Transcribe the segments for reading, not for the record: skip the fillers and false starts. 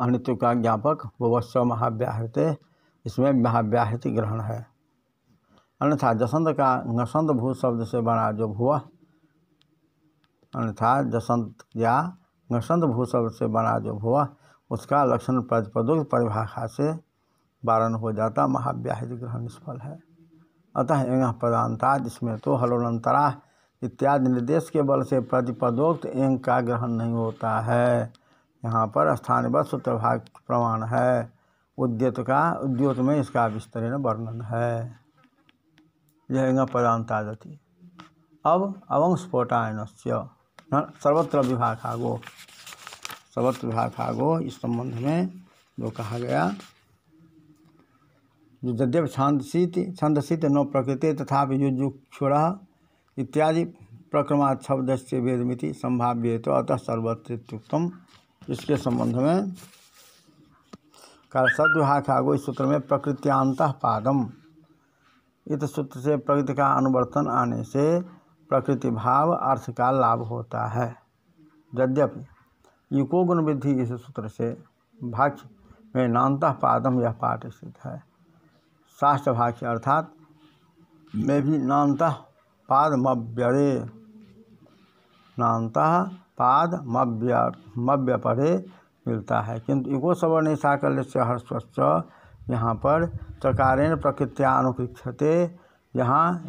अनित्व का ज्ञापक भुवस्व महाव्याहृते, इसमें महाव्याहृति ग्रहण है। अन्यथा जसंत का घसंत भू शब्द से बना जो भुव, अन्यथा जसंत या घसंत भू शब्द से बना जो भुव, उसका लक्षण प्रतिपदोक्त परिभाषा से वारण हो जाता, महाव्याहृति ग्रहण निष्फल है। अतः एंग पदांता, जिसमें तो हलोनंतरा इत्यादि निर्देश के बल से प्रतिपदोक्त एंग का ग्रहण नहीं होता है। यहाँ पर स्थानवत् सूत्रभाग प्रमाण है। उद्योत में इसका विस्तरेण वर्णन है। यह एंग पदांतादति। अब अवंस्फोटायनस्य सर्वत्र विभागागो, सर्वत्र विभागागो, इस संबंध में जो कहा गया, जो यद्यप छंदसीत न प्रकृति तथा युजुक्षुरः इत्यादि प्रक्रमात् शब्दस्य वेदमिति संभाव्य, तो अतः सर्वत्रित्युक्तम। इसके संबंध में सद्विभागागो, इस सूत्र में प्रकृत्यांतः पादम, इस सूत्र से प्रकृति का अनुवर्तन आने से प्रकृति भाव अर्थ का लाभ होता है। यद्यपि युको गुण वृद्धि इस सूत्र से भाष्य में नान्तः पादम यह पाठ स्थित है। शास्त्र भाष्य अर्थात में भी नान्तः पाद मव्यरे, नान्तः पाद मव्य परे मिलता है, किंतु युगो सवर्ण साकल्य से हर्षश्च यहाँ पर चकारेण प्रकृत्यानुपृक्षते, यहाँ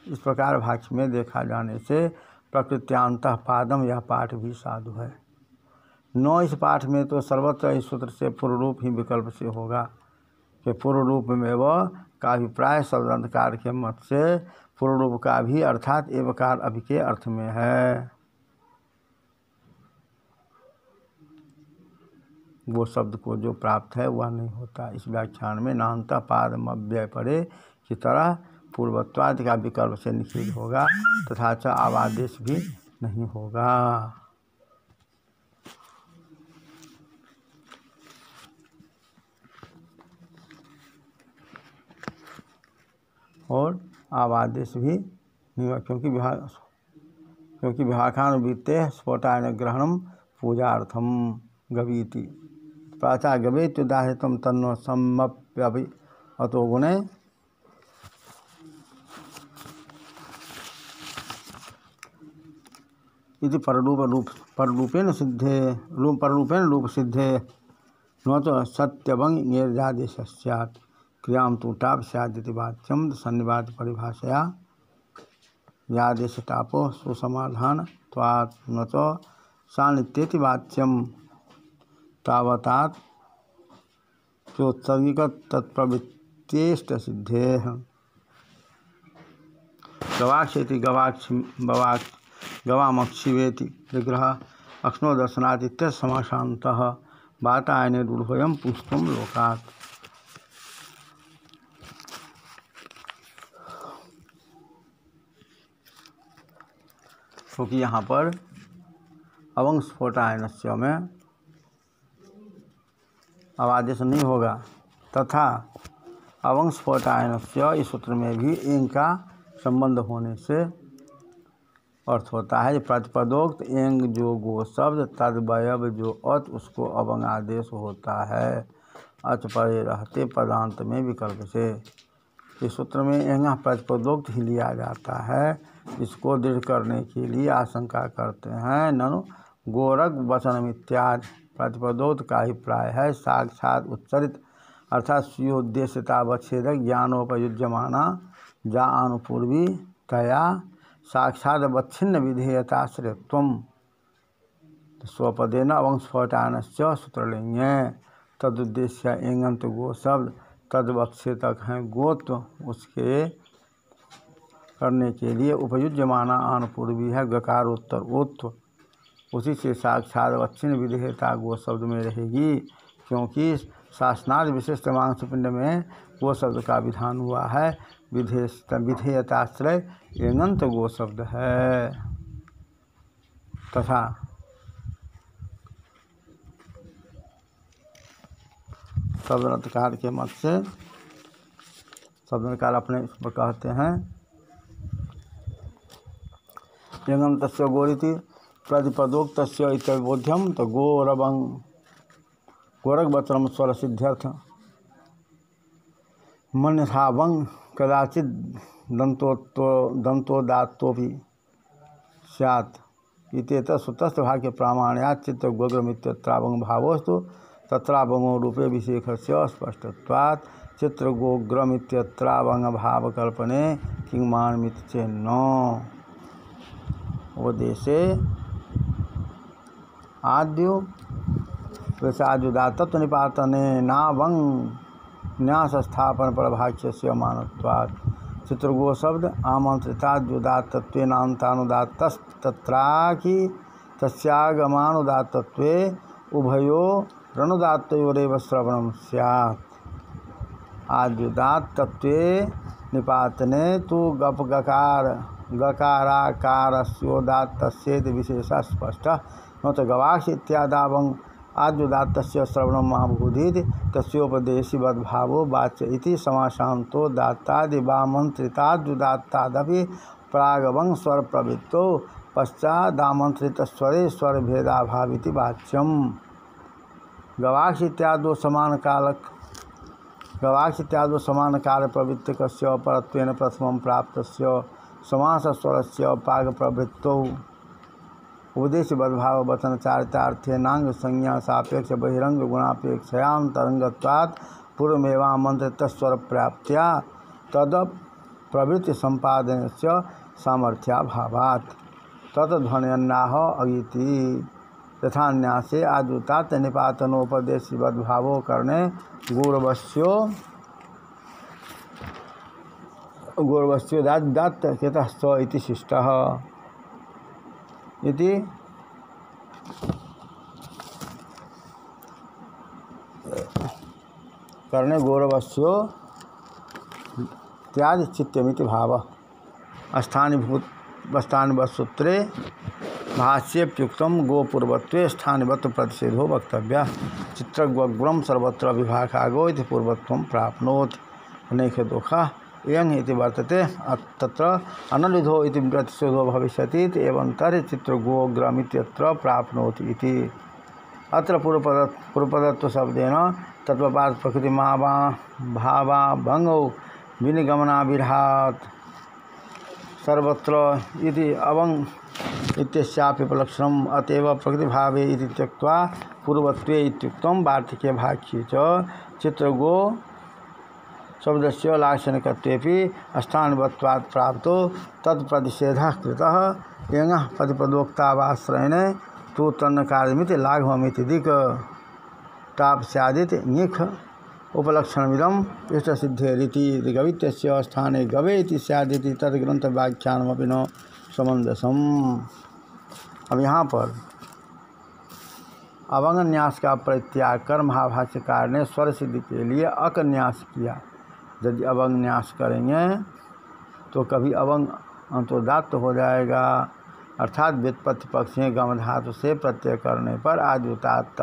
इस प्रकार भाष्य में देखा जाने से प्रकृत्यांतः पादम यह पाठ भी साधु है। न इस पाठ में तो सर्वत्र इस सूत्र से पूर्व रूप ही विकल्प से होगा कि पूर्व रूप में वह का अभिप्राय शब्दांतकार के मत से पूर्व रूप का भी अर्थात एवकार अभि के अर्थ में है। वो शब्द को जो प्राप्त है वह नहीं होता। इस व्याख्यान में नान्ता पाद मव्यय परे की तरह पूर्वत्वादि का विकल्प से निषेध होगा तथा च आवादेश भी नहीं होगा। और आवादेश भी नहीं होगा, क्योंकि विभागानुवृत्ते स्फोटायन ग्रहणम पूजार्थम गवीति प्राचा गवेत्युदाहृतम तन्नो सम्मप्यभि अतो गुणे इति पररूपेण रूप सिद्धे न तो सत्यवंग निर्जादेश स्यात् क्रियां तु टाप स्यादिति वाच्यम सन्निवाद परिभाषया यादेश टापो सुसमाधान त्वात् न तो सानित्येति वाच्यम तावतात चोत्सर्गिक तत्प्रवृत्तेष्ट सिद्धेः गवाक्षेति गवामक्षिवेति विग्रह अक्ष्णो दर्शनादित्य समाशान्तः वातायने रूढ़ोऽयं पुष्पं लोकात्। क्योंकि यहाँ पर अवंस्फोटायनस्य में आवादेश नहीं होगा तथा अवंस्फोटायनस्य इस सूत्र में भी इनका संबंध होने से अर्थ होता है प्रतिपदोक्त एंग जो गो शब्द तद्वयव जो अत उसको अवंग आदेश होता है अच परे रहते पदांत में विकल्प से। इस सूत्र में एंग प्रतिपदोक्त ही लिया जाता है। इसको दृढ़ करने के लिए आशंका करते हैं ननु गोरख वचनम इत्यादि प्रतिपदोक्त का अभिप्राय है साक्षात उच्चरित अर्थात स्वीयोद्देश्यतावच्छेदक ज्ञानोपयुज्यमाना जा अनुपूर्वी तया साक्षात अवच्छिन्न विधेयताश्रयत्वम स्वपदेन अवंस्फोटायनस्य सूत्रलिंगे तदुद्देश्य एंगंत गो शब्द तदवक्षेतक हैं गोत्व उसके करने के लिए उपयुज्यमाना अनुपूर्वी है गकारोत्तर उत्व उसी से साक्षात अवच्छिन्न विधेयता गो शब्द में रहेगी क्योंकि शासनाद विशिष्ट मांसपिंड में गो शब्द का विधान हुआ है। विधेयताश्रय एंगंत गो शब्द है तथा शब्दकार के मत से शब्दकार अपने कहते हैं एंगंतस्य गोरिति प्रतिपदोक्तस्य इत्यबोध्यम तो गोरवंग गोरखवत्रम स्वर सिद्ध्यर्थ मन्यथावंग कदाचित दंतोदात्तोपि स्यात् इत्येतत् सुतस्य भाग्य प्रामाण्यात् चित्त गोग्रमित्यत्रावंग भावोस्तु तत्रावंगो रूपे विशेषस्य स्पष्टत्वात् चित्र गोग्रमित्यत्रावंग भाव कल्पने किंमानमिति चेन्न उपदेशे आद्यो प्रसादुदातत्व निपातने नावंग न्यास स्थापन पर भाष्य से मानत्वात् चित्रगो शब्द आमंत्रिताद्युदात्तत्वेनान्तानुदात्तस्तत्राकि तस्यागमानुदात्तत्वे उभयो रणुदात्तयोरेव श्रवणं स्यात् आद्युदात्तत्वे निपातने तु गप गकाराकारस्योदात्तस्येति विशेषः स्पष्टः न तो गवाक्ष इत्यादावं आद्युदात्तस्य श्रवणं महाभूदिति तस्योपदेशिवद्भावो वाच्य इति समासान्तो दात्तादिवामन्त्रिताद्युदात्तादपि प्रागवं स्वरप्रवृत्तौ पश्चादामन्त्रितस्वरे स्वरभेदाभाविति वाच्यम् गवाक्ष इत्यादो समानकालप्रवृत्तिकस्य परत्वेन प्रथमं प्राप्तस्य समासस्वरस्य पागप्रवृत्तौ उपदेशवद्भाव वचन चारितार्थे नांग संज्ञा सापेक्ष बहिरंग गुणापेक्षयान्तरंगत्वात् पूर्वमेवामन्त्रितस्वर प्राप्त्या तद प्रवृत्ति संपादनस्य सामर्थ्याभावात् तत्ध्वन्याह अगिति यथान्यासे आदुतात निपातनोपदेशवद्भावो करणे गौरवस्योदात्त केतः स इति शिष्टः इति करणे गौरवस्यो त्याज चित्तमिति भाव स्थानिवत्सूत्रे भाष्येप्युक्तं गोपूर्वत्वे स्थानिवत् प्रतिषेधो वक्तव्यः चित्रग्वग्रं सर्वत्र विभागागो इति पूर्वत्वं प्राप्नोति अनेके दोषाः एवं इति वर्तते तत्र अननुविधो इति प्रतिषेधो भविष्यति एवं तर्हि चित्रगोग्रमित्यत्र प्राप्नोति इति अत्र पूर्वपदत्व शब्देन तत्त्वपाद प्रकृतिमाभावाभंगौ विनिगमनाविरहात् सर्वत्र इति अवंग इत्यस्यापि उपलक्षणम् अतएव प्रकृतिभावे इति त्यक्त्वा पूर्वत्वे इत्युक्तं वार्तिके भाष्ये च चित्रगो शब्दस्य लाक्षणिकत्वेपि स्थानवत्वात् प्राप्तो तत्प्रतिषेधः कृतः यङः प्रतिपदोक्तावाश्रयेण तु तन्नकार्यमिति लाघवमिति दिक् टाप स्यादिति ङिख उपलक्षणमिदम् इष्टसिद्धेरिति गवित्यस्य स्थाने गवे इति स्यादिति तद्ग्रन्थव्याख्यानमपि न समंजसम्। अब यहाँ पर अवंग न्यास का परित्याग कर महाभाष्यकार ने स्वर सिद्धि के लिए अक न्यास किया। यदि अवंग न्यास करेंगे तो कभी अवंग अंतोदात्त हो जाएगा, अर्थात व्युत्पत्ति पक्ष में गम धातु से प्रत्यय करने पर आद्युदात्त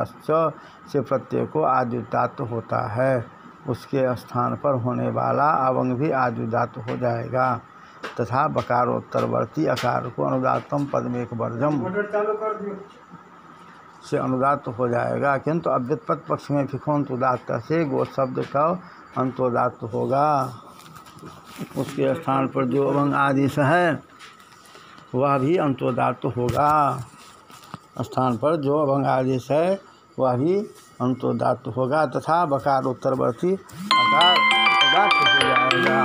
से प्रत्यय को आद्युदात्त होता है, उसके स्थान पर होने वाला अवंग भी आद्युदात्त हो जाएगा तथा बकारोत्तरवर्ती आकार को अनुदात्तम पदमेक वर्जम से अनुदात्त हो जाएगा, किंतु अव्युत्पत्ति पक्ष में फिखोन्त उदात्त से गो शब्द का अंतोदात्त होगा। उसके स्थान पर जो अवंग आदेश है वह भी अंतोदात्त होगा, स्थान पर जो अवंग आदेश है वह भी अंतोदात्त होगा तथा बकारोत्तरवर्ती आकार उदात्त हो जाएगा।